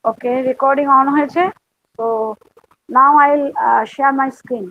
Okay, recording on হয়েছে. So now I'll share my screen.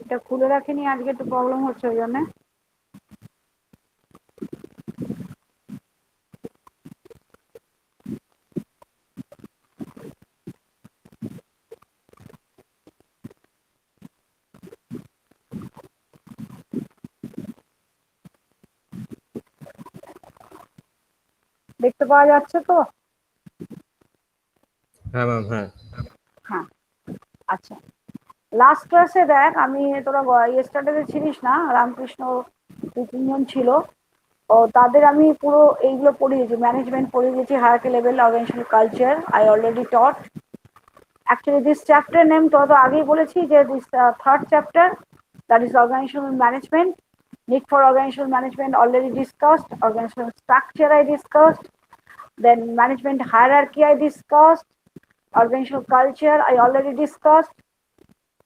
এটা খুলে রাখিনি, আজকে একটু প্রবলেম হচ্ছে ওই জন্য. দেখতে পাওয়া যাচ্ছে তো? হ্যাঁ ম্যাম, হ্যাঁ হ্যাঁ, আচ্ছা. লাস্ট ক্লাসে দেখ, আমি তোরা ইয়েস্টারডে ছিলিস না, রামকৃষ্ণ দু তিনজন ছিল. ও তাদের আমি পুরো এইগুলো পড়িয়েছি, ম্যানেজমেন্ট পড়িয়েছি, hierarchy level, organizational culture I already taught. Actually, this chapter name তো আগেই বলেছি যে this third chapter, that is organizational management. Need for organizational management already discussed. Organizational structure I discussed. Then management hierarchy I discussed. Organizational culture I already discussed.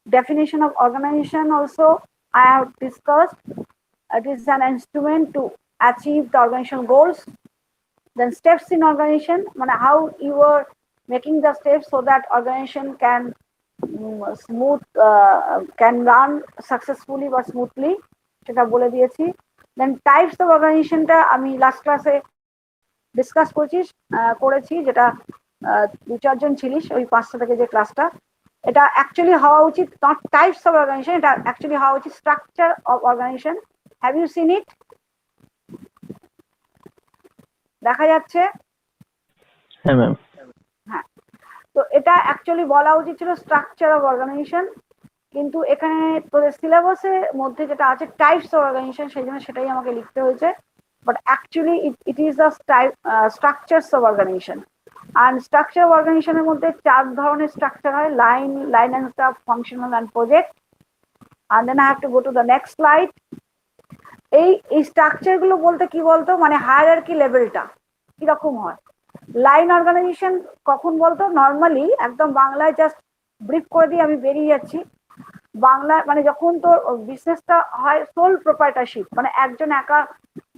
Definition of organization also I have discussed. It is an instrument to achieve the organizational goals. Then steps in organization, how you are making the steps so that organization can smooth can run successfully বা smoothly, সেটা বলে দিয়েছি. দেন types of অর্গানাইজেশনটা আমি last ক্লাসে discuss করেছি, যেটা দু চারজন ছিলিস ওই 5টা থেকে যে ক্লাসটা. এটা অ্যাকচুয়ালি হওয়া উচিত নট টাইপস অফ অর্গানাইজেশন, এটা অ্যাকচুয়ালি হওয়া উচিত structure of organization. Have you seen it? দেখা যাচ্ছে? হ্যাঁ ম্যাম. হ্যাঁ, তো এটা অ্যাকচুয়ালি বলা উচিত ছিল স্ট্রাকচার অফ অর্গানাইজেশন, কিন্তু এখানে তোদের সিলেবাসের মধ্যে যেটা আছে টাইপস অফ অর্গানাইজেশন, সেই জন্য সেটাই আমাকে লিখতে হয়েছে. But actually it is the structures of organization. আর স্ট্রাকচার অফ অর্গানাইজেশনের মধ্যে 4 ধরনের স্ট্রাকচার হয়: line and staff, functional and project. আর then I have to go to the next slide. এই স্ট্রাকচার গুলো বলতে কি বলতো, হায়ারার্কি লেভেলটা কিরকম হয়. লাইন অর্গানাইজেশন কখন বলতো? নর্মালি একদম বাংলায় জাস্ট ব্রিফ করে দিয়ে আমি বেরিয়ে যাচ্ছি. বাংলা যখন তোর বিজনেসটা হয় সোল প্রোপ্রাইটারশিপ, একজন একা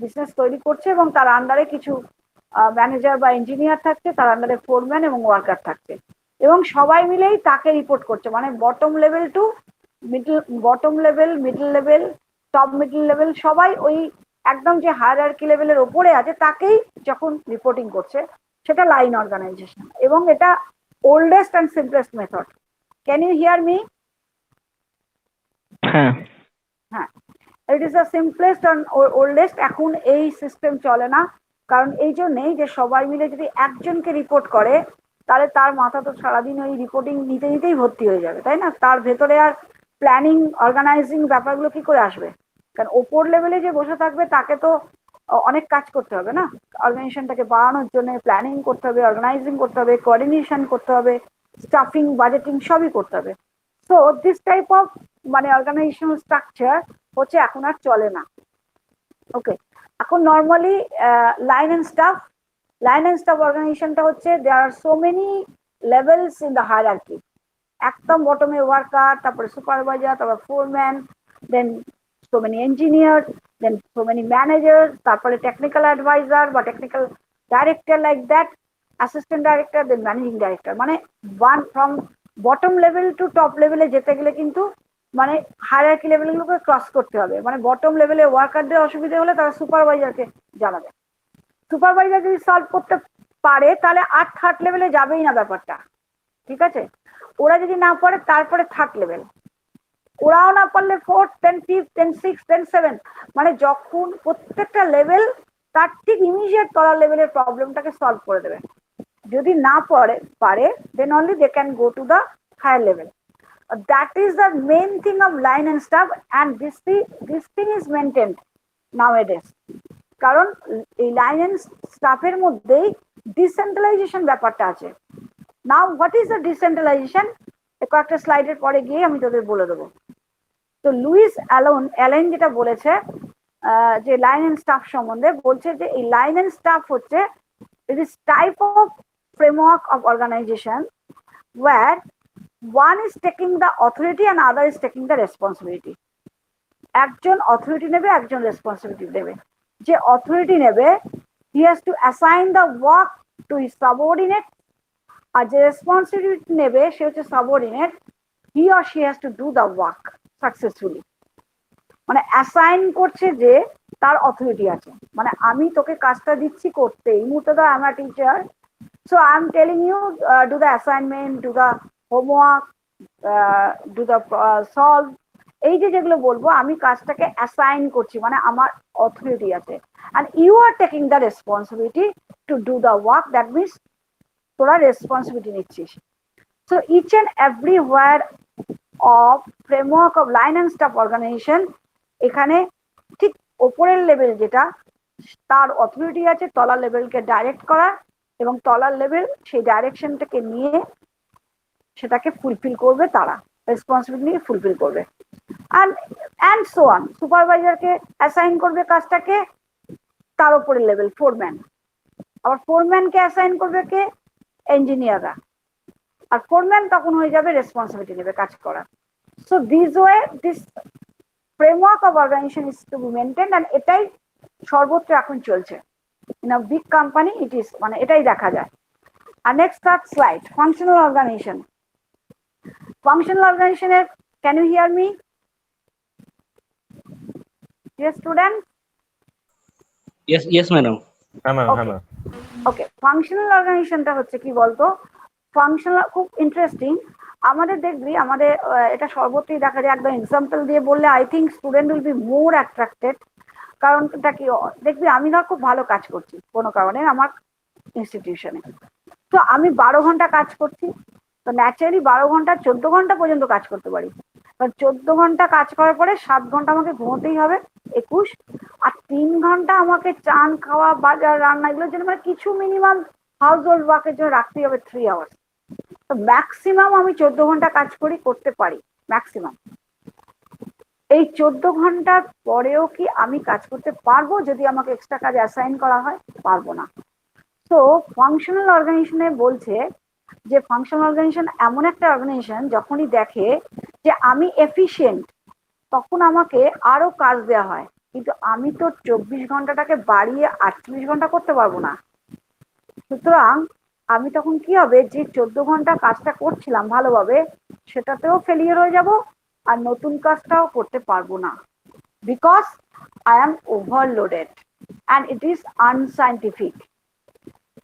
বিজনেস তৈরি করছে এবং তার আন্ডারে কিছু ম্যানেজার বা ইঞ্জিনিয়ার থাকছে, তার আন্ডারে ফোরম্যান এবং ওয়ার্কার থাকছে, এবং সবাই মিলেই তাকে রিপোর্ট করছে. Bottom level to bottom level, middle level, top middle level, সবাই ওই একদম যে হায়ারার্কি লেভেলের ওপরে আছে তাকেই যখন রিপোর্টিং করছে, সেটা লাইন অর্গানাইজেশন. এবং এটা oldest and simplest method. Can you hear me? হ্যাঁ. হ্যাঁ, it is the simplest and oldest. এখন এই সিস্টেম চলে না, কারণ এই জন্যেই যে সবাই মিলে যদি একজনকে রিপোর্ট করে, তাহলে তার মাথা তো সারাদিন ওই রিপোর্টিং নিতে নিতেই ভর্তি হয়ে যাবে, তাই না? তার ভেতরে আর প্ল্যানিং, অর্গানাইজিং ব্যাপারগুলো কি করে আসবে? কারণ ওপর লেভেলে যে বসে থাকবে তাকে তো অনেক কাজ করতে হবে না, অর্গানাইজেশনটাকে বাড়ানোর জন্য. প্ল্যানিং করতে হবে, অর্গানাইজিং করতে হবে, কোঅর্ডিনেশন করতে হবে, স্টাফিং, বাজেটিং সবই করতে হবে. So this type of organizational structure হচ্ছে এখন আর চলে না. ওকে, এখন নর্মালি লাইন অ্যান্ড স্টাফ অর্গানাইজেশনটা হচ্ছে there are so many levels in the hierarchy. একদম বটমে ওয়ার্কার, তারপরে সুপারভাইজার, তারপর foreman, then so many engineer, then so many manager, তারপরে টেকনিক্যাল অ্যাডভাইজার বা technical director, like that, assistant director, then managing director. One from bottom level to top লেভেলে যেতে গেলে কিন্তু হায়ারার্কি লেভেলগুলোকে ক্রস করতে হবে. বটম লেভেলে ওয়ার্কারদের অসুবিধা হলে তারা সুপারভাইজারকে জানাবে. সুপারভাইজার যদি সলভ করতে পারে তাহলে আর থার্ড লেভেলে যাবেই না ব্যাপারটা, ঠিক আছে? ওরা যদি না পারে তারপরে থার্ড লেভেল, ওরাও না পারলে ফোর্থ, দেন ফিফথ, দেন সিক্স, দেন সেভেন. যখন প্রত্যেকটা লেভেল তার ঠিক ইমিডিয়েট তলার লেভেলের প্রবলেমটাকে সলভ করে দেবে. যদি না পারে then only they can go to the higher level. That is the main thing of line and staff, and this thing is maintained nowadays. কারণ এই লাইন এন্ড স্টাফের মধ্যেই ডিসেন্ট্রালাইজেশন ব্যাপারটা আছে। Now what is the decentralisation, কয়েকটা স্লাইডের পরে গিয়ে আমি তোদের বলে দেবো। তো লুইস অ্যালেন যেটা বলেছে যে লাইন এন্ড স্টাফ সম্বন্ধে, বলছে যে এই লাইন এন্ড স্টাফ হচ্ছে it is type of framework of organization where one is taking the authority and other is taking the responsibility. একজন অথরিটি নেবে, একজন রেসপন্সিবিলিটি নেবে। যে অথরিটি নেবে he has to assign the work to his subordinate, আর যে responsibility নেবে সে হচ্ছে subordinate, he or she has to do the work successfully। মানে অ্যাসাইন করছে যে তার অথরিটি আছে, মানে আমি তোকে কাজটা দিচ্ছি করতে, এই মুহূর্তে তো আমার teacher, so I am telling you do the assignment, do the homework, do the solve, এই যে যেগুলো বলবো আমি কাজটাকে অ্যাসাইন করছি, মানে আমার অথরিটি আছে, and you are taking the responsibility to do the work, that means তোরা রেসপন্সিবিলিটি নিচ্ছিস। So each and everywhere of framework of line and staff organization, এখানে ঠিক ওপরের লেভেল যেটা তার অথরিটি আছে তলার লেভেলকে ডাইরেক্ট করা, এবং তলার লেভেল সেই ডাইরেকশনটাকে নিয়ে সেটাকে ফুলফিল করবে, তারা রেসপন্সিবিলিটি ফুলফিল করবে। অ্যান্ড সো অন, সুপারভাইজারকে অ্যাসাইন করবে কাজটাকে তার উপরের লেভেল ফোরম্যান, আবার ফোরম্যানকে অ্যাসাইন করবে কে, ইঞ্জিনিয়াররা, আর ফোরম্যান তখন হয়ে যাবে রেসপন্সিবিলিটি নেবে কাজ করা। So this way this framework of organization is to be maintained, and এটাই সর্বত্র এখন চলছে in a big company, it is মানে এটাই দেখা যায়। আর next third slide, functional organization. Functional অর্গানাইজেশনের, can you hear me dear student? Yes, madam. হ্যাঁ ম্যাম, হ্যাঁ Okay. ম্যাম। ওকে, ফাংশনাল অর্গানাইজেশনটা হচ্ছে কি বলতো, ফাংশনাল খুব ইন্টারেস্টিং। আমাদের দেখবি আমাদের এটা সর্বত্রই দেখা যায়, একদম এক্সাম্পল দিয়ে বললে I think student will be more attracted. কারণটা কি, দেখবি আমি না খুব ভালো কাজ করছি কোনো কারণে আমার ইনস্টিটিউশনে, তো আমি 12 ঘন্টা কাজ করছি, তো ন্যাচারালি 12 ঘন্টা 14 ঘন্টা পর্যন্ত কাজ করতে পারি, কারণ 14 ঘন্টা কাজ করার পরে 7 ঘন্টা আমাকে ঘুমোতেই হবে, 21, আর 3 ঘন্টা আমাকে চান খাওয়া বাজার রান্না এগুলোর জন্য, মানে কিছু মিনিমাম হাউস হোল্ড ওয়ার্কের জন্য রাখতেই হবে 3 আওয়ার্স। তো ম্যাক্সিমাম আমি 14 ঘন্টা কাজ করতে পারি ম্যাক্সিমাম। এই 14 ঘন্টার পরেও কি আমি কাজ করতে পারবো যদি আমাকে এক্সট্রা কাজ অ্যাসাইন করা হয়? পারবো না। তো ফাংশনাল অর্গানাইজেশনে বলছে যে ফাংশনাল অর্গানাইজেশন এমন একটা অর্গানাইজেশন যখনই দেখে যে আমি এফিশিয়েন্ট, তখন আমাকে আরো কাজ দেওয়া হয়, কিন্তু আমি তো 24 ঘন্টাটাকে বাড়িয়ে 48 ঘন্টা করতে পারবো না। সুতরাং আমি তখন কি হবে, যে 14 ঘন্টা কাজটা করছিলাম ভালোভাবে সেটাতেও ফেলিয়ার হয়ে যাব, আর নতুন কাজটাও করতে পারবো না, because I am overloaded and it is unscientific.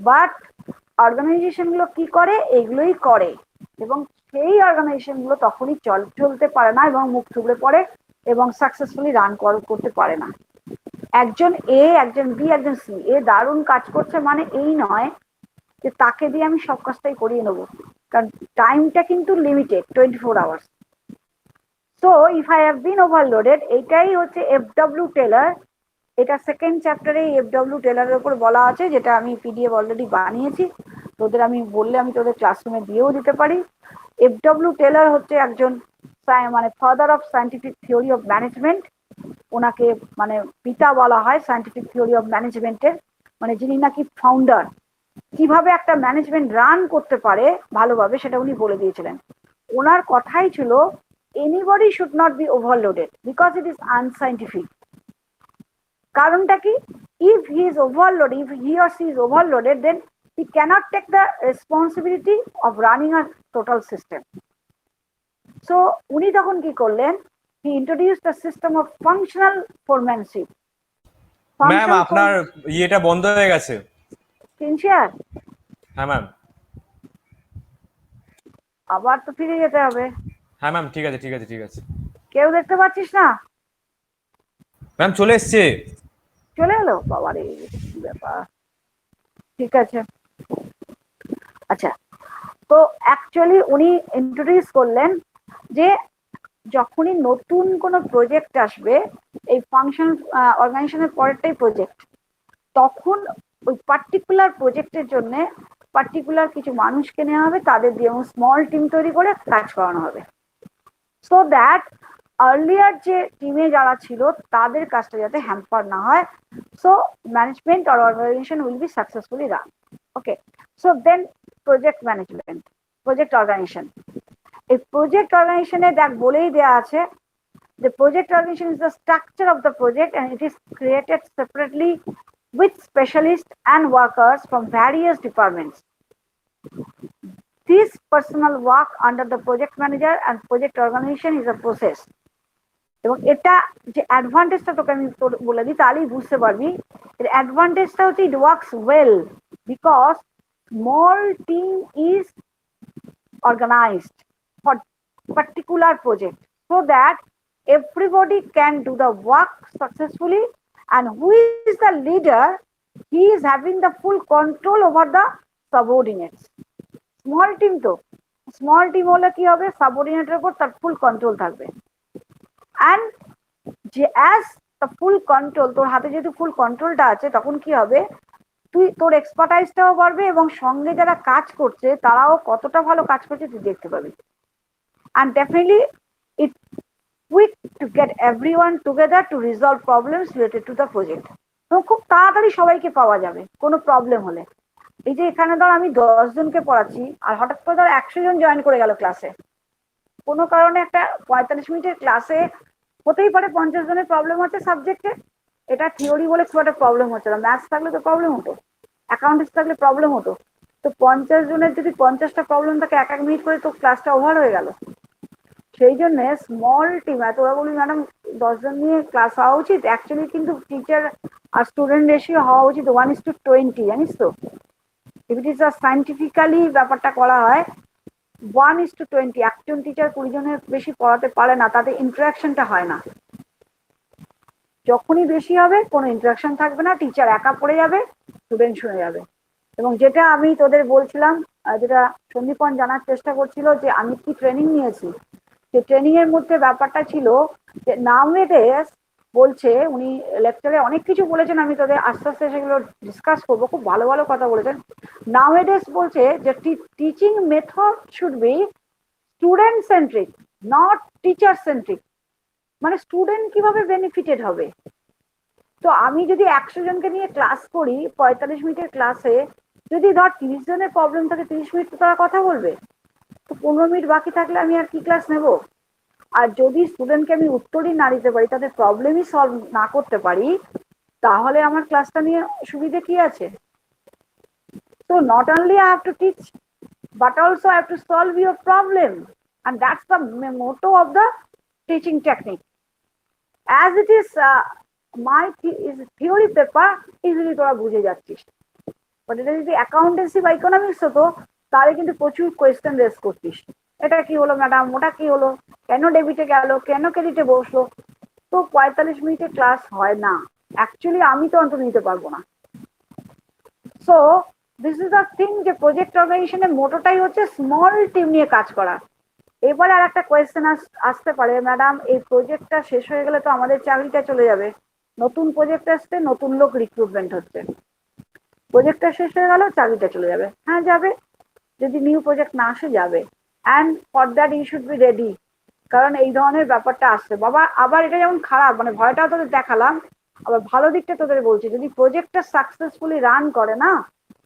But organization গুলো কি করে, এগুলোই করে, এবং সেই অর্গানাইজেশন গুলো তখনই চলতে পারে না এবং মুখ থুবড়ে পড়ে এবং সাকসেসফুলি রান করতে পারে না। একজন এ, একজন বি, একজন সি, এ দারুণ কাজ করছে মানে এই নয় যে তাকে দিয়ে আমি সব কাজটাই করিয়ে নেবো, কারণ টাইমটা কিন্তু limited 24 hours. So if I have bin overloaded, এইটাই হচ্ছে এফডব্লিউ টেলর, এটা সেকেন্ড চ্যাপ্টারে এফডব্লিউ টেলরের উপর বলা আছে, যেটা আমি পিডিএফ অলরেডি বানিয়েছি, তোদের আমি বললে আমি তোদের ক্লাসরুমে দিয়েও দিতে পারি। এফডব্লিউ টেলর হচ্ছে একজন মানে father of scientific theory of management, ওনাকে মানে পিতা বলা হয় সায়েন্টিফিক থিওরি অফ ম্যানেজমেন্টের, মানে যিনি নাকি ফাউন্ডার। কিভাবে একটা ম্যানেজমেন্ট রান করতে পারে ভালোভাবে সেটা উনি বলে দিয়েছিলেন। ওনার কথাই ছিল anybody should not be overloaded because it is unscientific. কারণটা কি, if he is overloaded, if he or she is overloaded, then he cannot take the responsibility of running a total system. So উনি তখন কি করলেন, he introduced a system of functional foremanship. Ma'am আপনার ইয়েটা বন্ধ হয়ে গেছে। স্ক্রিন শেয়ার, হ্যাঁ ম্যাম। আবার তো ফিরে যেতে হবে। হ্যাঁ ম্যাম, ঠিক আছে ঠিক আছে ঠিক আছে। কেউ দেখতে পাচ্ছিস না? ম্যাম চলে এসছে। চলে এলো, বাবারে কি ব্যাপার। ঠিক আছে, আচ্ছা, তো অ্যাকচুয়ালি উনি ইন্ট্রোডিউস করলেন যে যখনই নতুন কোনো প্রজেক্ট আসবে, এই ফাংশন অর্গানাইজেশনের পরেরটাই প্রজেক্ট, তখন ওই পার্টিকুলার প্রজেক্টের জন্য পার্টিকুলার কিছু মানুষকে নেওয়া হবে, তাদের দিয়ে স্মল টিম তৈরি করে কাজ করানো হবে, সো দ্যাট আর্লিয়ার যে টিমে যারা ছিল তাদের কাজটা যাতে হ্যাম্পার না হয়, সো ম্যানেজমেন্ট আর organization will be successfully run. Okay, so then project management, project organization. এই প্রজেক্ট অর্গানাইজেশনে দেখ বলেই দেওয়া আছে, the project organization is the structure of the project and it is created separately with specialists and workers from various departments. This personal work under the project manager and project organization is a process. এবং এটা যে অ্যাডভান্টেজটা তোকে আমি তোর বলে দিই তাহলেই বুঝতে পারবি। এর অ্যাডভান্টেজটা হচ্ছে it works well because small team is organized for particular project so that everybody can do the work successfully, and who is the leader, he is having the full control over the subordinates. Small team তো small team হলে কি হবে, সাবঅর্ডিনেটের উপর তার ফুল control থাকবে, and যে as the full control, তোর হাতে যেহেতু ফুল কন্ট্রোলটা আছে তখন কি হবে, তুই তোর এক্সপার্টাইজটাও বাড়বে এবং সঙ্গে যারা কাজ করছে তারাও কতটা ভালো কাজ করছে তুই দেখতে পাবি, and definitely it quick to get everyone together to resolve problems related to the project. তো খুব তাড়াতাড়ি সবাইকে পাওয়া যাবে কোনো প্রবলেম হলে। এই যে এখানে ধর আমি 10 জনকে পড়াচ্ছি আর হঠাৎ করে ধর 100 জন জয়েন করে গেল ক্লাসে, কোনো কারণে একটা 45 মিনিটের ক্লাসে হতেই পারে 50 জনের প্রবলেম হচ্ছে সাবজেক্টে, এটা থিওরি বলে খুব একটা প্রবলেম হচ্ছে না, ম্যাথস থাকলে তো প্রবলেম হতো, অ্যাকাউন্টেন্স থাকলে প্রবলেম হতো, তো 50 জনের যদি 50টা প্রবলেম থাকে 1 মিনিট করে তো ক্লাসটা ওভার হয়ে গেল। সেই জন্য স্মল টিম, তোরা বলি ম্যাডাম 10 জন নিয়ে ক্লাস হওয়া উচিত, অ্যাকচুয়ালি কিন্তু টিচার আর স্টুডেন্ট রেশিও হওয়া উচিত 1:20, জানিস তো, ইফ ইট ইজ সাইন্টিফিক্যালি ব্যাপারটা করা হয় 1:20, একজন টিচার 20 জনের বেশি পড়াতে পারে না, তাদের ইন্টারাকশনটা হয় না। যখনই বেশি হবে কোনো ইন্টারাকশন থাকবে না, টিচার একা পড়ে যাবে, স্টুডেন্ট শুনে যাবে। এবং যেটা আমি তোদের বলছিলাম, যেটা সন্দীপন জানার চেষ্টা করছিল যে আমি কি ট্রেনিং নিয়েছি, সেই ট্রেনিং এর মধ্যে ব্যাপারটা ছিল যে নাওএডেজ বলছে, উনি লেকচারে অনেক কিছু বলেছেন, আমি তোদের আস্তে আস্তে সেগুলো ডিসকাস করবো, খুব ভালো ভালো কথা বলেছেন। নাওএডেজ বলছে যে teaching method should be student centric, not teacher centric, মানে স্টুডেন্ট কিভাবে বেনিফিটেড হবে। তো আমি যদি 100 জনকে নিয়ে ক্লাস করি 45 মিনিটের ক্লাসে, যদি ধর 30 জনের প্রবলেম থাকে 30 মিনিট তো তারা কথা বলবে, তো 15 মিনিট বাকি থাকলে আমি আর কি ক্লাস নেব। আর যদি স্টুডেন্টকে আমি উত্তরই না দিতে পারি, তাদের প্রবলেমই সলভ না করতে পারি, তাহলে আমার ক্লাসটা নিয়ে সুবিধে কি আছে। তো not only I have to teach but also I have to solve your problem, and that's the motto of the teaching technique. As it is my is theory paper, easily তোরা বুঝে যাচ্ছিস, বাট এটা যদি accountancy বা economics হতো তাহলে কিন্তু প্রচুর কোয়েশ্চেন রেস করতিস, এটা কি হলো ম্যাডাম, ওটা কি হলো, কেন ডেবিটে গেল, কেন ক্রেডিটে বসলো। তো 45 মিনিটের ক্লাস হয় না, অ্যাকচুয়ালি আমি তো অন্তত নিতে পারবো না। So this is the thing, যে প্রজেক্ট অর্গানাইজেশনের মোটোটাই হচ্ছে স্মল টিম নিয়ে কাজ করা। এবারে আর একটা কোয়েশ্চেন আসতে পারে, ম্যাডাম এই প্রজেক্টটা শেষ হয়ে গেলে তো আমাদের চাকরিটা চলে যাবে, নতুন প্রজেক্ট আসছে, নতুন লোক রিক্রুটমেন্ট হচ্ছে, প্রজেক্টটা শেষ হয়ে গেল চাকরিটা চলে যাবে। হ্যাঁ যাবে, যদি নিউ প্রজেক্ট না আসে যাবে, and for that you should be ready, কারণ এই ধরনের ব্যাপারটা আসছে বাবা। আবার এটা যেমন খারাপ, মানে ভয়টাও তোদের দেখালাম, আবার ভালো দিকটা তোদের বলছি, যদি প্রজেক্টটা সাকসেসফুলি রান করে না,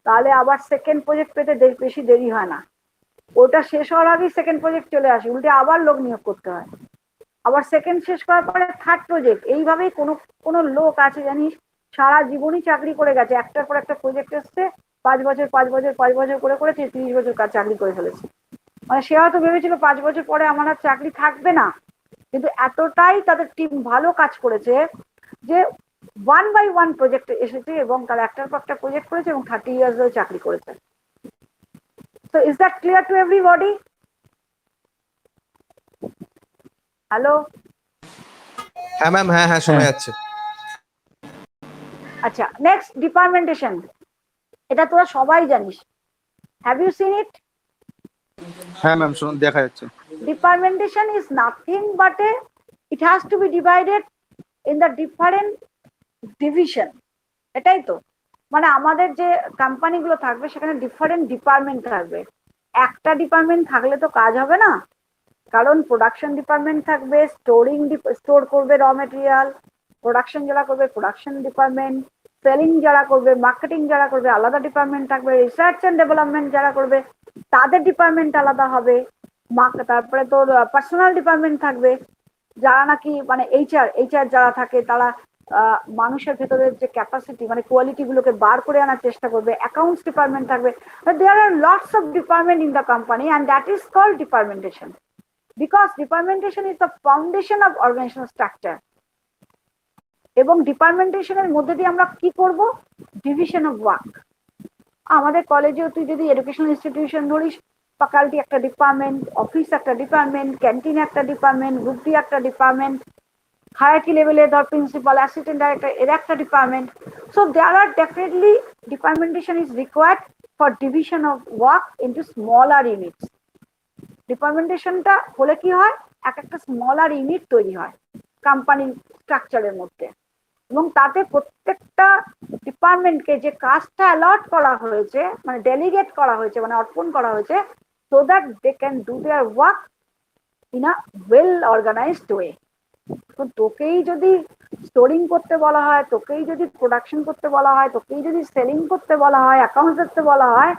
তাহলে আবার সেকেন্ড প্রজেক্ট পেতে বেশি দেরি হয় না, ওটা শেষ হওয়ার আগেই সেকেন্ড প্রজেক্ট চলে আসে, উল্টে আবার লোক নিয়োগ করতে হয়, আবার সেকেন্ড শেষ করার পরে থার্ড প্রজেক্ট, এইভাবেই কোনো কোনো লোক আছে জানিস সারা জীবনই চাকরি করে গেছে, একটার পর একটা প্রজেক্ট এসছে, 5 বছর 5 বছর 5 বছর করে করে 30 বছর কাজ চাকরি করে ফেলেছে, মানে সে হয়তো ভেবেছিল 5 বছর পরে আমার আর চাকরি থাকবে না, কিন্তু এতটাই তাদের টিম ভালো কাজ করেছে যে 1 by 1 প্রজেক্ট এসেছে এবং তারা একটার পর একটা প্রজেক্ট করেছে এবং 30 ইয়ার্স ধরে চাকরি করেছে। So is that clear to everybody? Hello? হ্যাঁ ম্যাম, হ্যাঁ হ্যাঁ শোনা যাচ্ছে। আচ্ছা, নেক্সট ডিপার্টমেন্টেশন, এটা তোরা সবাই জানিস, হ্যাভ ইউ সিন ইট? হ্যাঁ ম্যাম দেখা যাচ্ছে। Departmentation is nothing but it has to be divided in the different division, এটাই তো। মানে আমাদের যে কোম্পানিগুলো থাকবে সেখানে ডিফারেন্ট ডিপার্টমেন্ট থাকবে। একটা ডিপার্টমেন্ট থাকলে তো কাজ হবে না, কারণ প্রোডাকশন ডিপার্টমেন্ট থাকবে, স্টোর করবে র মেটেরিয়াল, প্রোডাকশন যারা করবে প্রোডাকশন ডিপার্টমেন্ট, সেলিং যারা করবে, মার্কেটিং যারা করবে আলাদা ডিপার্টমেন্ট থাকবে, রিসার্চ এন্ড ডেভেলপমেন্ট যারা করবে তাদের ডিপার্টমেন্ট আলাদা হবে, তারপরে তোর পার্সোনাল ডিপার্টমেন্ট থাকবে, যারা নাকি মানে এইচআর যারা থাকে তারা মানুষের ভেতরের যে ক্যাপাসিটি মানে কোয়ালিটি গুলোকে বার করে আনার চেষ্টা করবে, অ্যাকাউন্টস ডিপার্টমেন্ট থাকবে। There are lots of department in the company and that is called departmentation, because departmentation is the foundation of organizational structure. এবং ডিপার্টমেন্টেশনের মধ্যে দিয়ে আমরা কি করব, ডিভিশন অফ ওয়ার্ক। আমাদের কলেজেও তুই যদি এডুকেশনাল ইনস্টিটিউশন ধরিস, ফ্যাকাল্টি একটা ডিপার্টমেন্ট, অফিস একটা ডিপার্টমেন্ট, ক্যান্টিন একটা ডিপার্টমেন্ট, গ্রুপ ডি একটা ডিপার্টমেন্ট, হায়ারকি লেভেলে ধর প্রিন্সিপাল, অ্যাসিস্ট্যান্ট ডাইরেক্টর এর একটা department. So there are definitely departmentation is required for division of work into smaller units. ডিপার্টমেন্টেশনটা হলে কি হয়, এক একটা স্মলার ইউনিট তৈরি হয় কোম্পানির স্ট্রাকচারের মধ্যে, এবং তাতে প্রত্যেকটা ডিপার্টমেন্টকে যে কাজটা অ্যালট করা হয়েছে মানে ডেলিগেট করা হয়েছে মানে অর্পণ করা হয়েছে, so that they can do their work in a well organized way. তো তোকেই যদি স্টোরিং করতে বলা হয়, তোকেই যদি প্রোডাকশন করতে বলা হয়, তোকেই যদি সেলিং করতে বলা হয়, অ্যাকাউন্টস দেখতে বলা হয়,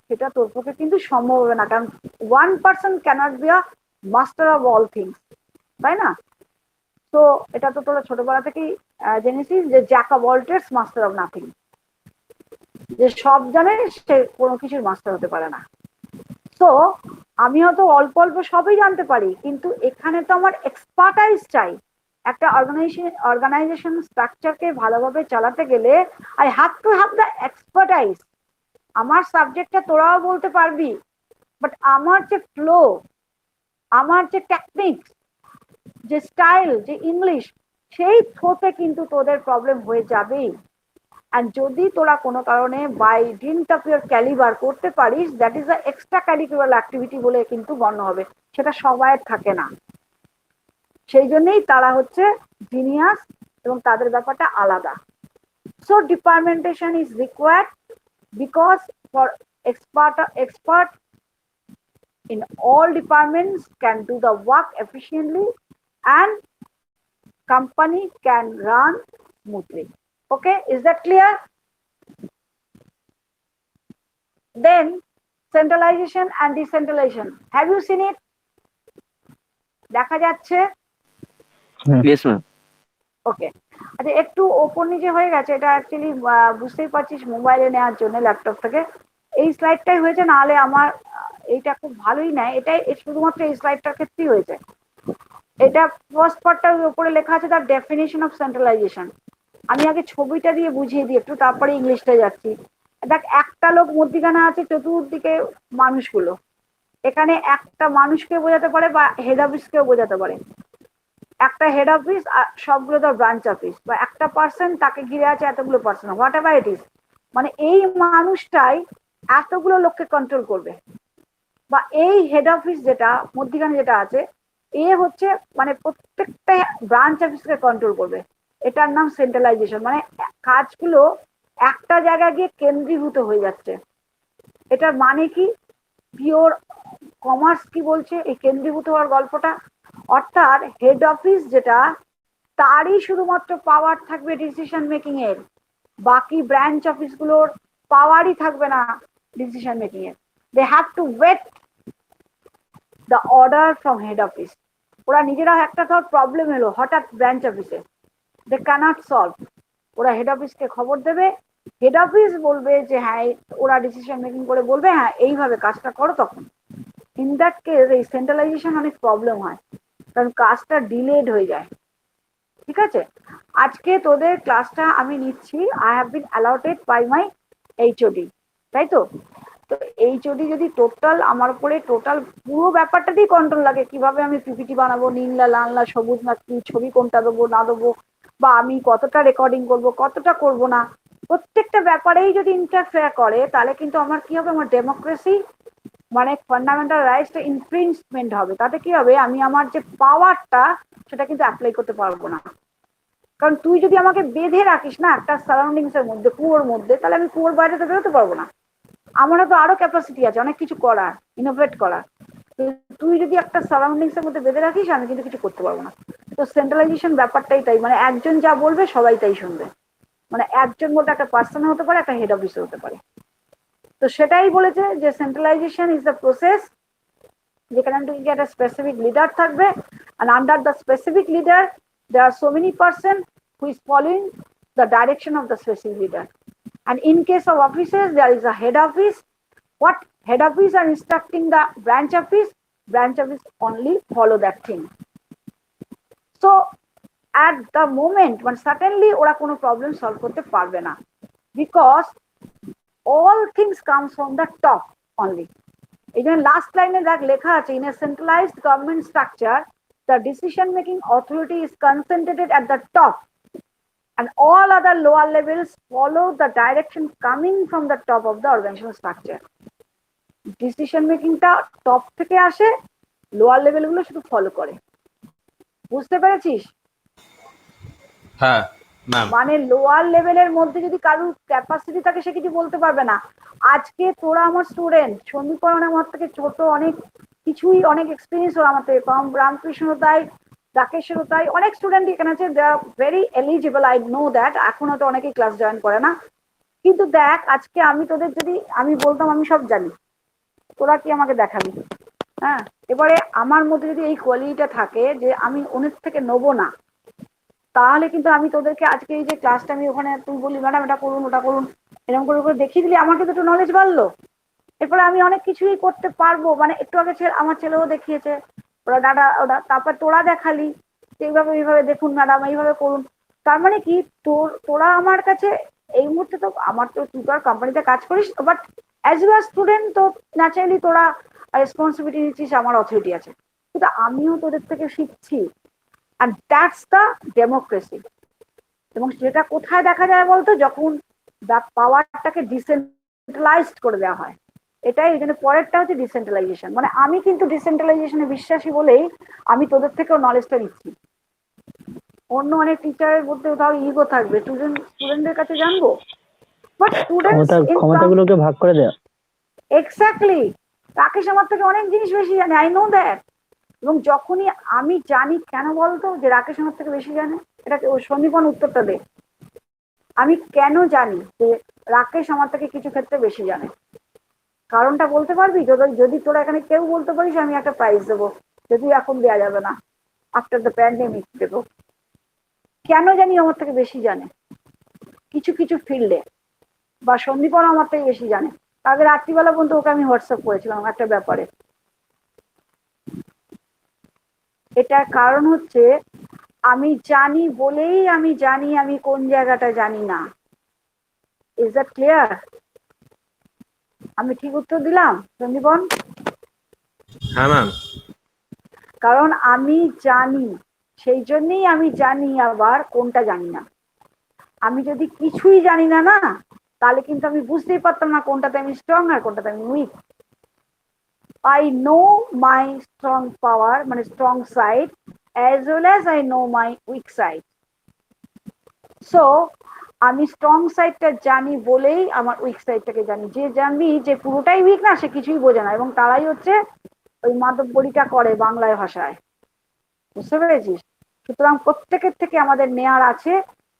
সেটা তোর পক্ষে কিন্তু সম্ভব হবে না, কারণ one person cannot be a master of all things, তাই না? তো এটা তো তোরা ছোটবেলা থেকেই জেনেছিস যে jack of all trades master of nothing, যে সব জানে সে কোনো কিছুর মাস্টার হতে পারে না। তো আমি হয়তো অল্প অল্প সবই জানতে পারি, কিন্তু এখানে তো আমার এক্সপার্টাইজ চাই। একটা অর্গানাইজেশন স্ট্রাকচারকে ভালোভাবে চালাতে গেলে I have to have the expertise. আমার সাবজেক্টটা তোরাও বলতে পারবি, বাট আমার যে ফ্লো, আমার যে টেকনিক, যে স্টাইল, যে ইংলিশ, সেই থ্রোতে কিন্তু তোদের প্রবলেম হয়ে যাবেই। আর যদি তোরা কোনো কারণে by dint of your calibre করতে পারিস, that is the extracurricular activity বলে কিন্তু গণ্য হবে, সেটা সবাই থাকে না। সেই জন্যই তারা হচ্ছে জিনিয়াস এবং তাদের ব্যাপারটা আলাদা। So departmentation is required because for expert in all departments can do the work efficiently and company can run smoothly. Okay, is that clear? Then centralization and decentralization, have you seen it? দেখা যাচ্ছে? Yes, ma'am. ওকে, আচ্ছা একটু ওপর নিচে হয়ে গেছে, এটা actually বুঝতেই পারছিস মোবাইলে নেওয়ার জন্য ল্যাপটপ থেকে এই স্লাইডটাই হয়েছে, নাহলে আমার এইটা খুব ভালোই নেয়, এটাই শুধুমাত্র এই স্লাইডটার ক্ষেত্রেই হয়েছে। এটা ফার্স্ট পার্টটার উপরে লেখা আছে দ্য ডেফিনেশন অফ সেন্ট্রালাইজেশন। আমি আগে ছবিটা দিয়ে বুঝিয়ে দিই একটু, তারপরে ইংলিশটা যাচ্ছি। দেখ, একটা লোক মধ্যিখানে আছে, চতুর্দিকে মানুষগুলো, এখানে একটা মানুষকে বোঝাতে পারে বা হেড অফিসকেও বোঝাতে পারে। একটা হেড অফিস আর সবগুলো তো ব্রাঞ্চ অফিস, বা একটা পার্সন তাকে ঘিরে আছে এতগুলো person, what ever it is, মানে এই মানুষটাই এতগুলো লোককে কন্ট্রোল করবে। বা এই হেড অফিস যেটা মধ্যিখানে যেটা আছে, এ হচ্ছে মানে প্রত্যেকটা ব্রাঞ্চ অফিসকে কন্ট্রোল করবে। এটার নাম সেন্ট্রালাইজেশন, মানে কাজগুলো একটা জায়গায় গিয়ে কেন্দ্রীভূত হয়ে যাচ্ছে। এটার মানে কি, পিওর কমার্স কি বলছে এই কেন্দ্রীভূত হওয়ার গল্পটা, অর্থাৎ হেড অফিস যেটা, তারই শুধুমাত্র পাওয়ার থাকবে ডিসিশন মেকিং এর, বাকি ব্রাঞ্চ অফিসগুলোর পাওয়ারই থাকবে না ডিসিশন মেকিং এর। They have to wait the order from head office. ওরা নিজেরা একটা ধর প্রবলেম এলো হঠাৎ ব্রাঞ্চ অফিসে, দে ক্যানট সলভ, ওরা হেড অফিসকে খবর দেবে, হেড অফিস বলবে যে হ্যাঁ, ওরা ডিসিশন মেকিং করে বলবে হ্যাঁ এইভাবে কাজটা করো। তখন ইন দ্যাট কেস এই সেন্ট্রালাইজেশন অনেক প্রবলেম হয়, কারণ কাজটা ডিলেড হয়ে যায়। ঠিক আছে, আজকে তোদের ক্লাসটা আমি নিচ্ছি, I have been allotted by my HOD, তাই তো? তো এইচওডি যদি টোটাল আমার উপরে টোটাল পুরো ব্যাপারটাতেই কন্ট্রোল লাগে, কিভাবে আমি পিপিটি বানাবো, নীললা লাললা সবুজ না কি, ছবি কোনটা দেবো না দেবো, বা আমি কতটা রেকর্ডিং করব কতটা করব না, প্রত্যেকটা ব্যাপারেই যদি ইন্টারফেয়ার করে, তাহলে কিন্তু আমার কি হবে, আমার ডেমোক্রেসি মানে ফান্ডামেন্টাল রাইটসটা ইনফ্রিঞ্জমেন্ট হবে। তাতে কি হবে, আমি আমার যে পাওয়ারটা সেটা কিন্তু অ্যাপ্লাই করতে পারবো না। কারণ তুই যদি আমাকে বেঁধে রাখিস না একটা সারাউন্ডিংস এর মধ্যে, কুয়োর মধ্যে, তাহলে আমি কুয়োর বাইরে তো বেরোতে পারবো না। আমারও তো আরো ক্যাপাসিটি আছে অনেক কিছু করার, ইনোভেট করার। তুই যদি একটা সারাউন্ডিংস এর মধ্যে বেঁধে রাখিস, আমি কিন্তু কিছু করতে পারবো না। তো সেন্ট্রালাইজেশন ব্যাপারটাই তাই, মানে একজন যা বলবে সবাই তাই শুনবে। মানে একজন বলতে একটা পার্সন হতে পারে, একটা হেড অফিস হতে পারে। তো সেটাই বলেছে যে সেন্ট্রালাইজেশন ইজ দ্য প্রসেস যেখানে তুই একটা স্পেসিফিক লিডার থাকবে, and under the specific leader there are so many person who is following the direction of the specific leader. And in case of offices, there is a head office. What head office are instructing the branch office only follow that thing. So at the moment, when certainly ওরা কোনো problem solve করতে পারবে না, because all things comes from the top only. Even last line দেখ লেখা আছে, in a centralized government structure the decision making authority is concentrated at the top and all other lower levels follow the direction coming from the top of the organizational structure. Decision মেকিংটা top থেকে আসে, lower level গুলো শুধু follow করে। বুঝতে পেরেছিস? হ্যাঁ ma'am. মানে লোয়ার লেভেলের মধ্যে যদি কারোর ক্যাপাসিটি থাকে সে কিছু বলতে পারবে না। আজকে তোরা আমার স্টুডেন্ট, সন্দীপন আমার থেকে ছোট, অনেক কিছুই অনেক এক্সপিরিয়েন্স ওর আমার থেকে কম, রামকৃষ্ণ তাই, রাকেশেরও তাই, অনেক স্টুডেন্ট এখানে আছে, they are very eligible, I know that. এখন হয়তো অনেকেই ক্লাস জয়েন করে না, কিন্তু দেখ আজকে আমি তোদের যদি আমি বলতাম আমি সব জানি, তোরা কি আমাকে দেখাবি? হ্যাঁ, এবারে আমার মধ্যে যদি এই কোয়ালিটিটা থাকে যে আমি অনেক থেকে নেবো না, তাহলে কিন্তু আমি তোদেরকে আজকে এই যে ক্লাসটা আমি ওখানে তুই বলি ম্যাডাম এটা করুন ওটা করুন এরকম করে করে দেখিয়ে দিলি, আমার কিন্তু একটু নলেজ বাড়লো। এরপরে আমি অনেক কিছুই করতে পারবো। মানে একটু আগে আমার ছেলেও দেখিয়েছে, ওরা ডাটা ওরা, তারপর তোরা দেখালি এইভাবে এইভাবে দেখুন ম্যাডাম এইভাবে করুন। তার মানে কি তোরা আমার কাছে এই মুহূর্তে তো আমার তো তুই তো আর কোম্পানিতে কাজ করিস, but as you are student তো ন্যাচারালি তোরা রেসপন্সিবিলিটি নিচ্ছিস, আমার অথরিটি আছে, কিন্তু আমিও তোদের থেকে শিখছি। and that's the democracy. এবং সেটা কোথায় দেখা যায় বলতো, যখন পাওয়ারটাকে ডিসেন্ট্রালাইজড করে দেওয়া হয়। এটাই এই জন্য পরেরটা হচ্ছে ডিসেন্ট্রালাইজেশন। মানে আমি কিন্তু ডিসেন্ট্রালাইজেশনে বিশ্বাসী বলেই আমি তোদের থেকেও নলেজটা নিচ্ছি। অন্য অনেক টিচারের মধ্যে তাও ইগো থাকবে, স্টুডেন্টদের কাছে জানবো, বাট ক্ষমতাগুলোকে ভাগ করে দেয়া। এক্স্যাক্টলি, রাকেশ আমার থেকে অনেক জিনিস বেশি জানে, আই নো দ্যাট। এবং যখনই আমি জানি, কেন বলতো যে রাকেশ আমার থেকে বেশি জানে, এটাকে ও সন্দীপন উত্তরটা দে। আমি কেন জানি যে রাকেশ আমার থেকে কিছু ক্ষেত্রে বেশি জানে? কারণটা বলতে পারবি? যদি তোরা এখানে কেউ বলতে পারিস আমি একটা প্রাইজ দেবো, যদিও এখন দেওয়া যাবে না, আফটার দ্য প্যান্ডেমিক দেবো। কেন জানি আমার থেকে বেশি জানে কিছু কিছু ফিল্ডে, বা সন্দীপন আমার থেকে বেশি জানে। আগে রাত্রিবেলা পর্যন্ত ওকে আমি হোয়াটসঅ্যাপ করেছিলাম একটা ব্যাপারে। এটার কারণ হচ্ছে আমি জানি বলেই আমি জানি আমি কোন জায়গাটা জানি না। Is that clear? আমি ঠিক উত্তর দিলাম সন্দীপন? হ্যাঁ ম্যাম। কারণ আমি জানি, সেই জন্যই আমি জানি আবার কোনটা জানি না। আমি যদি কিছুই জানি না না, তাহলে কিন্তু আমি বুঝতেই পারতাম না কোনটাতে আমি স্ট্রং আর কোনটাতে আমি week. I know my strong power, মানে strong side, as well as I know my weak side. So আমি স্ট্রং সাইডটা জানি বলেই আমার উইক সাইডটাকে জানি। যে জানবি যে পুরোটাই উইক না, সে কিছুই বোঝে না, এবং তারাই হচ্ছে ওই মাতব্বরিটা করে বাংলায় ভাষায়। বুঝতে পেরেছিস? সুতরাং প্রত্যেকের থেকে আমাদের নেয়ার আছে,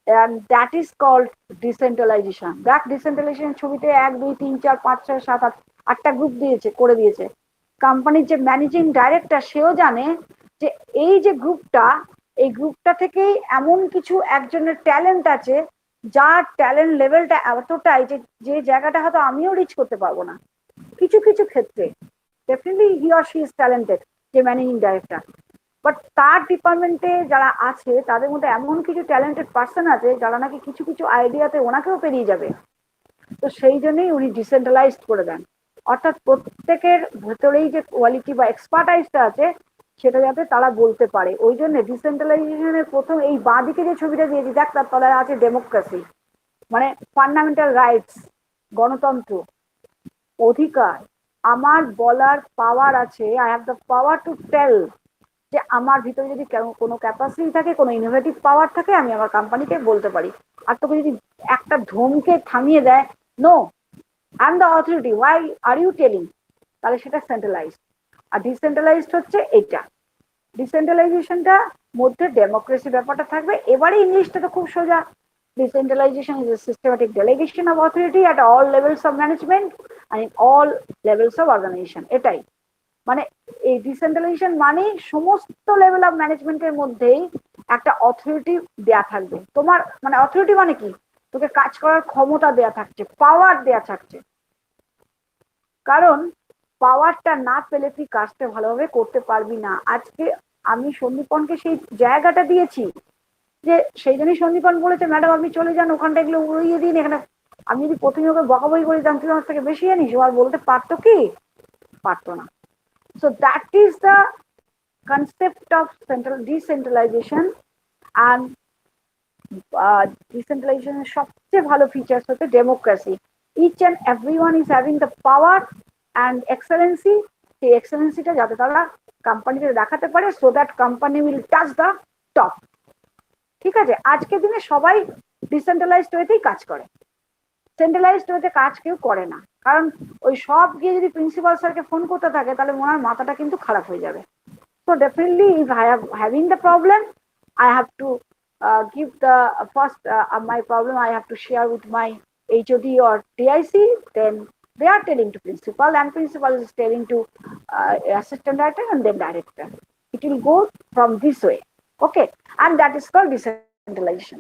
and that is called decentralization. দেখ ডিসেন্ট্রালাইজেশন ছবিতে 1 2 3 4 5 6 7 8 8টা গ্রুপ দিয়েছে, করে দিয়েছে। কোম্পানির যে ম্যানেজিং ডাইরেক্টর সেও জানে যে এই যে গ্রুপটা, এই গ্রুপটা থেকেই এমন কিছু একজনের ট্যালেন্ট আছে, যার ট্যালেন্ট লেভেলটা এতটাই যে জায়গাটা হয়তো আমিও রিচ করতে পারবো না কিছু কিছু ক্ষেত্রে। Definitely he or she is talented, যে ম্যানেজিং ডাইরেক্টর, বাট তার ডিপার্টমেন্টে যারা আছে তাদের মধ্যে এমন কিছু ট্যালেন্টেড পার্সন আছে যারা নাকি কিছু কিছু আইডিয়াতে ওনাকেও পেরিয়ে যাবে। তো সেই জন্যই উনি ডিসেন্ট্রালাইজড করে দেন, অর্থাৎ প্রত্যেকের ভেতরেই যে কোয়ালিটি বা এক্সপার্টাইজটা আছে সেটা যাতে তারা বলতে পারে। ওই জন্য ডিসেন্ট্রালাইজেশনের প্রথম এই বাঁদিকে যে ছবিটা দিয়েছি দেখ, তার তলায় আছে ডেমোক্রেসি, মানে ফান্ডামেন্টাল রাইটস, গণতন্ত্র, অধিকার। আমার বলার পাওয়ার আছে, I have the power to tell যে আমার ভিতরে যদি কোনো ক্যাপাসিটি থাকে, কোনো ইনোভেটিভ পাওয়ার থাকে, আমি আমার কোম্পানিকে বলতে পারি। আর তোকে যদি একটা ধমকে থামিয়ে দেয়, no I am the authority, why are you telling, তাহলে সেটা সেন্ট্রালাইজড। আর ডিসেন্ট্রালাইজড হচ্ছে এটা। ডিসেন্ট্রালাইজেশনটা মধ্যে ডেমোক্রেসি ব্যাপারটা থাকবে। এবারে ইংলিশটা তো খুব সোজা। Decentralization is a systematic delegation of authority at all levels of management and in all levels of organization. এটাই মানে এই ডিসেন্ট্রালাইজেশন মানে সমস্ত লেভেল অফ ম্যানেজমেন্টের মধ্যেই একটা অথরিটি দেয়া থাকবে তোমার। মানে অথরিটি মানে কি, তোকে কাজ করার ক্ষমতা দেয়া থাকছে, পাওয়ার দেয়া থাকছে। কারণ পাওয়ারটা না পেলে তুই কাজটা ভালোভাবে করতে পারবি না। আজকে আমি সন্দীপনকে সেই জায়গাটা দিয়েছি, যে সেই জন্যই সন্দীপন বলেছে ম্যাডাম আপনি চলে যান, ওখানটা এগুলো উড়িয়ে দিন, এখানে। আমি যদি প্রথমে ওকে বকাবকি করে দিতাম, তুই আমার থেকে বেশি জানিস, ও আর বলতে পারতো কি? পারতো না। So that is the concept of decentralization. And ডিসেন্ট্রালাইজেশনের সবচেয়ে ভালো ফিচার্স হচ্ছে democracy. Each and every one is having the power and excellency. সেই এক্সেলেন্সিটা যাতে তারা কোম্পানিতে দেখাতে পারে, so that company will touch the top. ঠিক আছে, আজকের দিনে সবাই ডিসেন্ট্রালাইজড ওয়েতেই কাজ করে, সেন্ট্রালাইজড ওয়েতে কাজ কেউ করে না। কারণ ওই সব গিয়ে যদি প্রিন্সিপাল স্যারকে ফোন করতে থাকে, তাহলে ওনার মাথাটা কিন্তু খারাপ হয়ে যাবে। So definitely, if I am having the problem, I have to give the first my problem. I have to share with my HOD or TIC. Then they are telling to principal, and principal is telling to assistant director, and then director. It will go from this way, okay? And that is called decentralization.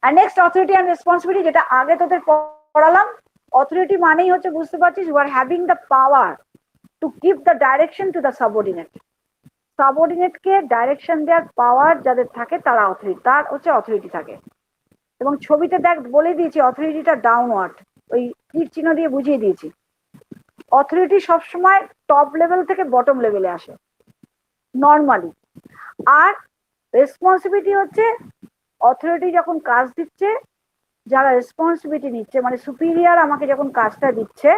And next, authority and responsibility. যেটা আগে তোদের পড়ালাম, authority মানেই হচ্ছে, বুঝতে পারছিস, you are having the power to give the direction to the subordinate. সাবঅর্ডিনেটকে direction দেওয়ার power যাদের থাকে তারা অথরিটি, তার হচ্ছে অথরিটি থাকে। এবং ছবিতে দেখ বলে দিয়েছি অথরিটিটা ডাউনওয়ার্ড, ওই তীর চিহ্ন দিয়ে বুঝিয়ে দিয়েছি। অথরিটি সবসময় টপ লেভেল থেকে বটম লেভেলে আসে নর্মালি। আর রেসপন্সিবিলিটি হচ্ছে অথরিটি যখন কাজ দিচ্ছে, যারা রেসপন্সিবিলিটি নিচ্ছে, মানে সুপিরিয়ার আমাকে যখন কাজটা দিচ্ছে,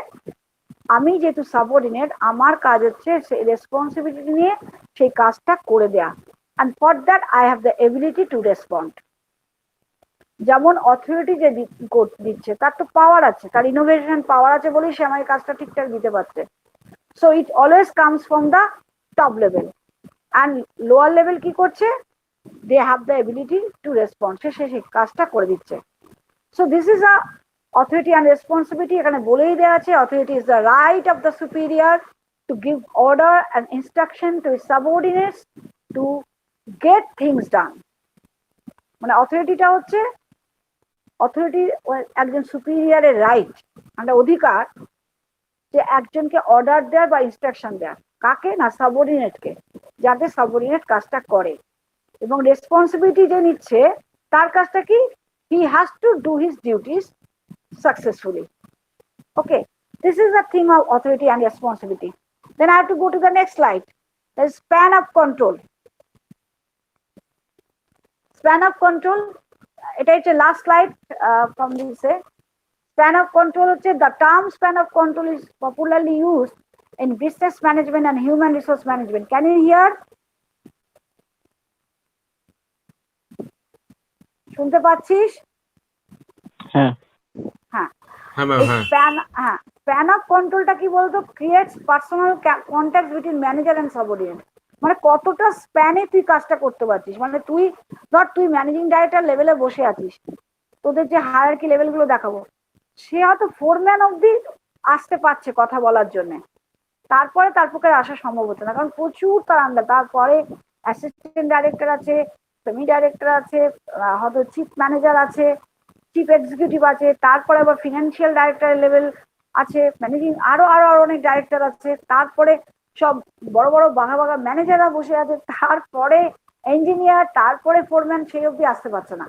আমি যেহেতু সাবঅর্ডিনেট, আমার কাজ হচ্ছে সেই রেসপন্সিবিলিটি নিয়ে সেই কাজটা করে দেয়া। And for that I have the ability to respond. যেমন অথরিটি যে দিচ্ছে তার তো পাওয়ার আছে, তার ইনোভেশন পাওয়ার আছে বলেই সে আমাকে কাজটা ঠিকঠাক দিতে পারছে। So it always comes from the top level. And lower level কি করছে? They have the ability to respond, সে সেই কাজটা করে দিচ্ছে। So this is a authority and responsibility. এখানে বলেই দেওয়া আছে, authority is the right of the superior to give order and instruction to his subordinates to get things done. মানে অথরিটিটা হচ্ছে, অথরিটি একজন সুপিরিয়ারের রাইট, একটা অধিকার, যে একজনকে অর্ডার দেয় বা ইনস্ট্রাকশন দেয়। কাকে? না, সাবঅর্ডিনেটকে, যাতে সাবঅর্ডিনেট কাজটা করে। এবং রেসপন্সিবিলিটি যে নিচ্ছে তার কাজটা কি? He has to do his duties successfully. Okay, this is the thing of authority and responsibility. Then I have to go to the next slide. The span of control. Span of control, এটা হচ্ছে last slide from this. Span of control হচ্ছে, the term span of control is popularly used in business management and human resource management. Can you hear? শুনতে পাচ্ছিস? হ্যাঁ হ্যাঁ। হ্যাঁ ma'am, হ্যাঁ। Span of কন্ট্রোলটা কি বলতো? Creates personal contact between manager and subordinate. মানে কতটা স্প্যানে তুই কাজটা করতে পারছিস। মানে তুই ধর, তুই ম্যানেজিং ডাইরেক্টর লেভেলে বসে আছিস, তোদের যে হায়ারকি লেভেলগুলো দেখাবো, সে হয়তো ফোরম্যান অব্দি আসতে পারছে কথা বলার জন্য, তারপরে তার পক্ষে আসা সম্ভব হচ্ছে না, কারণ প্রচুর তার আন্ডার। তারপরে অ্যাসিস্ট্যান্ট ডাইরেক্টর আছে, সেমি ডাইরেক্টর আছে, হয়তো চিফ ম্যানেজার আছে, চিফ এক্সিকিউটিভ আছে, তারপরে আবার ফিনান্সিয়াল ডাইরেক্টর লেভেল আছে, ম্যানেজিং আরো আরো আরো অনেক ডাইরেক্টর আছে, তারপরে সব বড় বড় বাঘা বাঘা ম্যানেজাররা বসে আছে, তারপরে ইঞ্জিনিয়ার, তারপরে ফোরম্যান, সেই অব্দি আসতে পারছে না।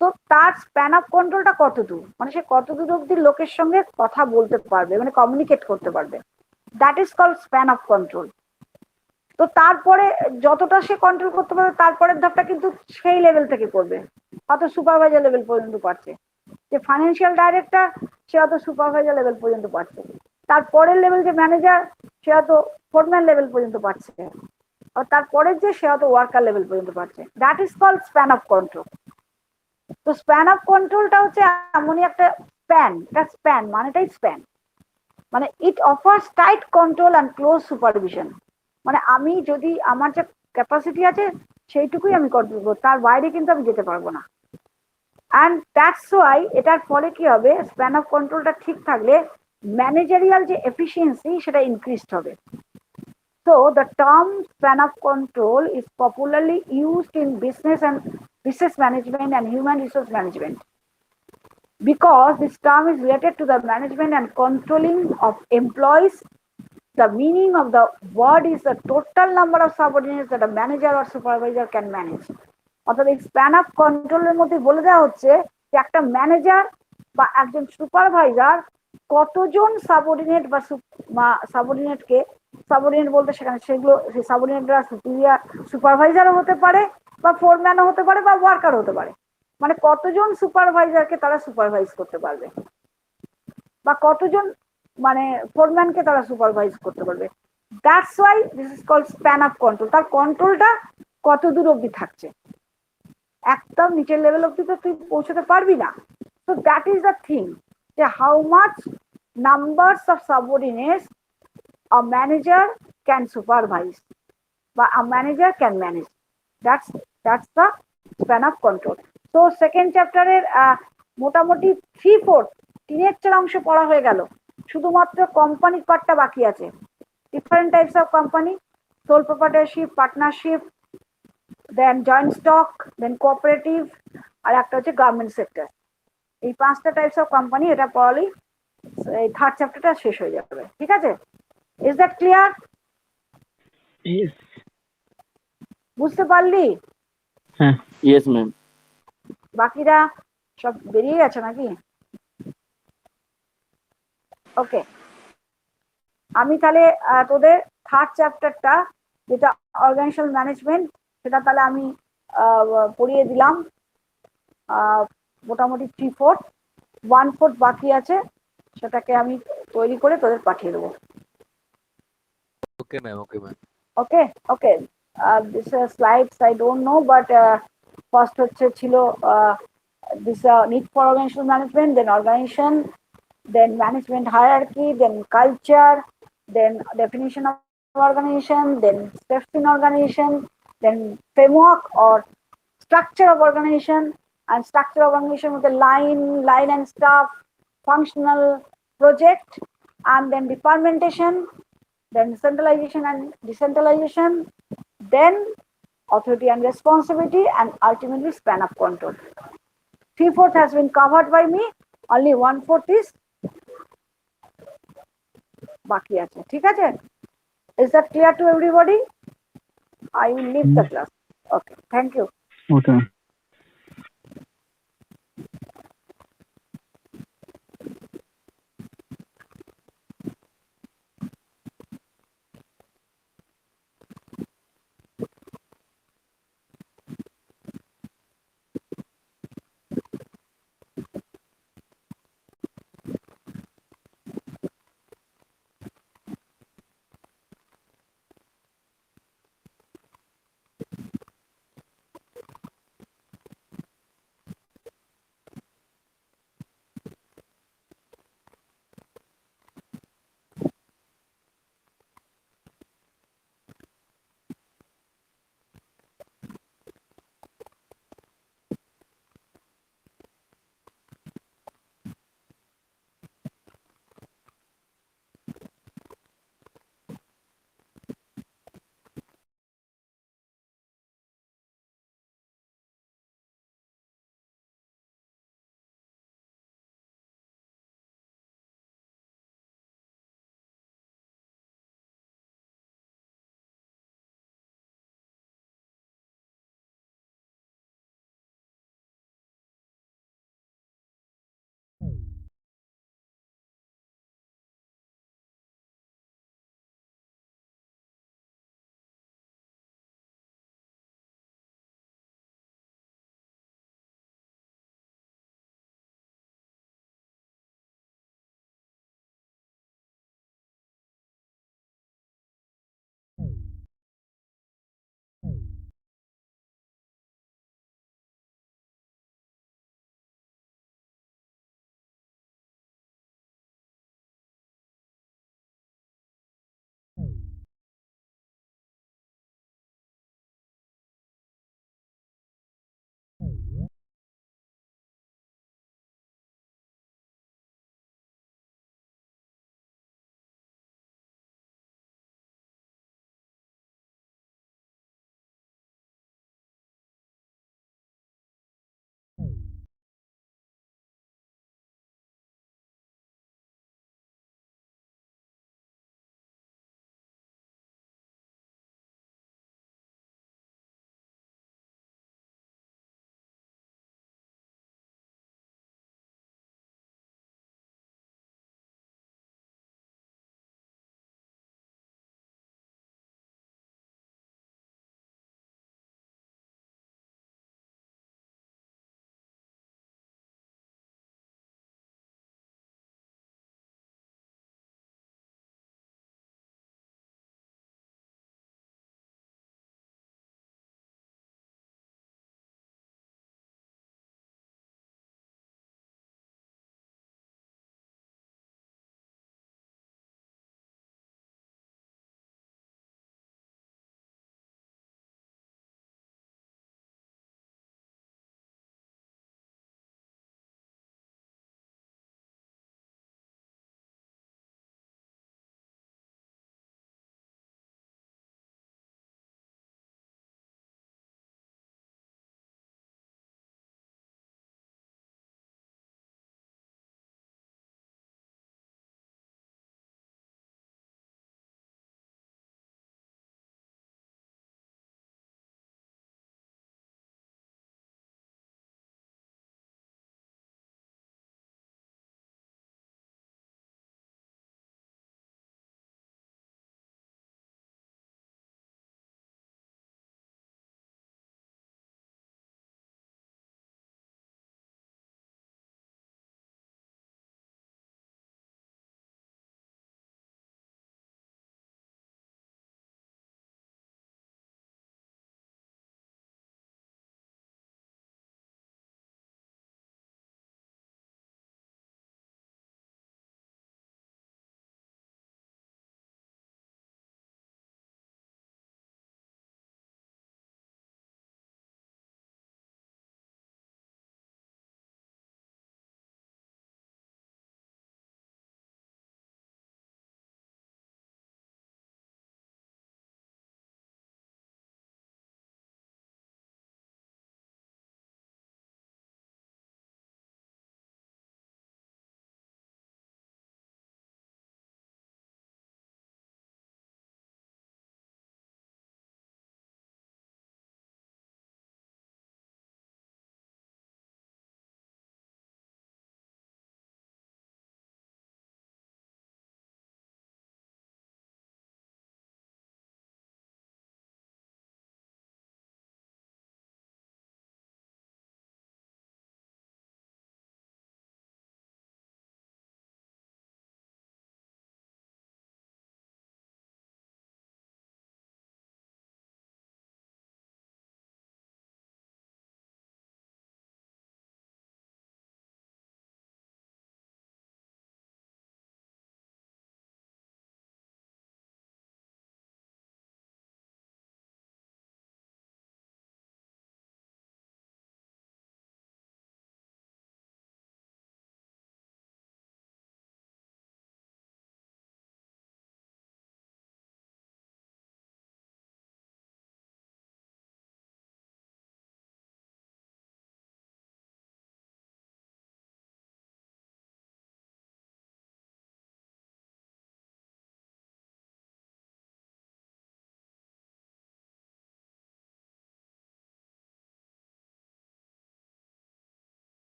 তো তার স্প্যান অফ কন্ট্রোলটা কত দূর, মানে সে কত দূর অব্দি লোকের সঙ্গে কথা বলতে পারবে, মানে কমিউনিকেট করতে পারবে, that is called span of control. তো তারপরে যতটা সে কন্ট্রোল করতে পারবে, তারপরের ধাপটা কিন্তু সেই লেভেল থেকে করবে, হয়তো সুপারভাইজার লেভেল পর্যন্ত পারছে। যে ফাইন্যান্সিয়াল ডাইরেক্টর, সে হয়তো সুপারভাইজার লেভেল পর্যন্ত পারছে। তারপরের লেভেল যে ম্যানেজার, সে হয়তো ফোরম্যান লেভেল পর্যন্ত পারছে। আর তারপরে যে সে হয়তো ওয়ার্কার লেভেল পর্যন্ত পাচ্ছে, that is called span of control. তো স্প্যান অফ কন্ট্রোলটা হচ্ছে এমনই একটা স্প্যান, এটা স্প্যান মানেটাই স্প্যান, মানে it offers tight control and close supervision. মানে আমি যদি আমার যে ক্যাপাসিটি আছে সেইটুকুই আমি কন্ট্রোল করবো, তার বাইরে কিন্তু আমি যেতে পারবো না। অ্যান্ড দ্যাটস ওয়াই এটার ফলে কি হবে, স্প্যান অফ কন্ট্রোলটা ঠিক থাকলে ম্যানেজারিয়াল যে এফিসিয়েন্সি সেটা ইনক্রিজড হবে। So the term span of control is popularly used in business management and human resource management because this term is related to the management and controlling of employees. The meaning of the word is the total number of subordinates that a manager or supervisor can manage. অর্থাৎ এই span of কন্ট্রোলের মধ্যে বলে দেওয়া হচ্ছে যে একটা manager বা একজন সুপারভাইজার কতজন সাবঅর্ডিনেট বা সাবঅর্ডিনেটকে, সাবঅর্ডিনেট বলতে সেখানে সেগুলো সেই সাবঅর্ডিনেটরা সুপারভাইজারও হতে পারে বা ফোরম্যানও হতে পারে বা ওয়ার্কার হতে পারে, মানে কতজন সুপারভাইজারকে তারা সুপারভাইজ করতে পারবে বা কতজন মানে ফোরম্যানকে তারা সুপারভাইজ করতে পারবে। That's why this is called span of control. তার কন্ট্রোলটা কত দূর অব্দি থাকছে, একদম নিচের লেভেল অব্দি তো তুই পৌঁছতে পারবি না। তো দ্যাট ইজ দ্য থিং, যে how much numbers of সাবঅর্ডিনেটস a manager can supervise বা a manager can manage. That's the span of control. So second chapter এর মোটামুটি 3/4 3/4 অংশ পড়া হয়ে গেল, শুধুমাত্র কোম্পানি পার্টটা বাকি আছে। Different types of company, sole proprietorship, partnership, then joint stock, then cooperative, আর একটা হচ্ছে গভর্নমেন্ট সেক্টর। এই 5টা টাইপস অফ কোম্পানি এটা পড়ালেই এই থার্ড চ্যাপ্টারটা শেষ হয়ে যাবে, ঠিক আছে? Is that clear? Yes. বুঝতে পারলি? হ্যাঁ, yes ম্যাম। বাকিরা সব বেরিয়ে গেছে নাকি? ওকে, আমি তাহলে তোদের থার্ড চ্যাপ্টারটা যেটা অর্গানাইজেশনাল ম্যানেজমেন্ট সেটা তাহলে আমি পড়িয়ে দিলাম। মোটামুটি 3/4, 1/4 বাকি আছে, সেটাকে আমি তৈরি করে তোদের পাঠিয়ে দেবো। Okay, ma'am. Okay, ma'am. Okay, okay. This slides I don't know, but first হচ্ছে ছিল this need for organizational management, then organization, then management hierarchy, then culture, then definition of organization, then steps in organization, then framework or structure of organization, and structure of organization with the line and staff, functional, project, and then departmentation, then centralization and decentralization, then authority and responsibility, and ultimately span of control. 3/4 has been covered by me, only 1/4 is বাকি আছে, ঠিক আছে? Is that clear to everybody? I will leave the class. Okay, thank you. Okay.